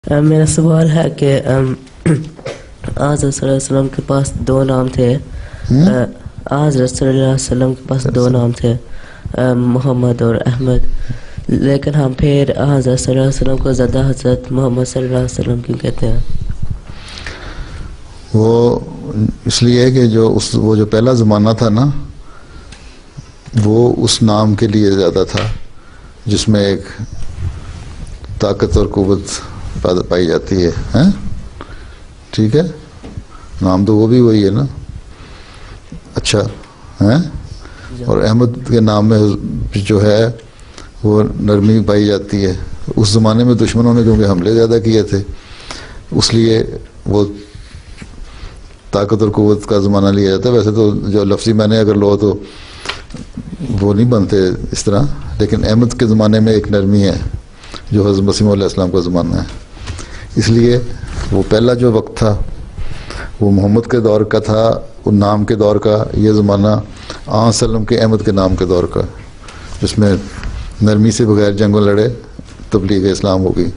میرا سوال ہے کہ حضرت صلی اللہ علیہ وسلم کے پاس دو نام تھے. حضرت صلی اللہ علیہ وسلم کے پاس دو نام تھے, محمد اور احمد, لیکن ہم پھر حضرت صلی اللہ علیہ وسلم کو زیادہ حضرت محمد صلی اللہ علیہ وسلم کیوں کہتے ہیں؟ وہ اس لیے کہ وہ جو پہلا زمانہ تھا نا, وہ اس نام کے لیے زیادہ تھا جس میں ایک طاقت اور قوت پائی جاتی ہے. ٹھیک ہے, نام تو وہ بھی وہی ہے نا. اچھا ہے. اور احمد کے نام میں جو ہے وہ نرمی پائی جاتی ہے. اس زمانے میں دشمنوں نے کیونکہ حملے زیادہ کیے تھے, اس لیے وہ طاقت اور قوت کا زمانہ لیا جاتا ہے. ویسے تو جو لفظی میں نے اگر لو تو وہ نہیں بنتے اس طرح, لیکن احمد کے زمانے میں ایک نرمی ہے جو حضرت مسیح علیہ السلام کا زمانہ ہے. اس لیے وہ پہلا جو وقت تھا وہ محمد کے دور کا تھا, وہ نام کے دور کا. یہ زمانہ آن وسلم کے احمد کے نام کے دور کا, جس میں نرمی سے بغیر جنگوں لڑے تبلیغ اسلام ہو گئی.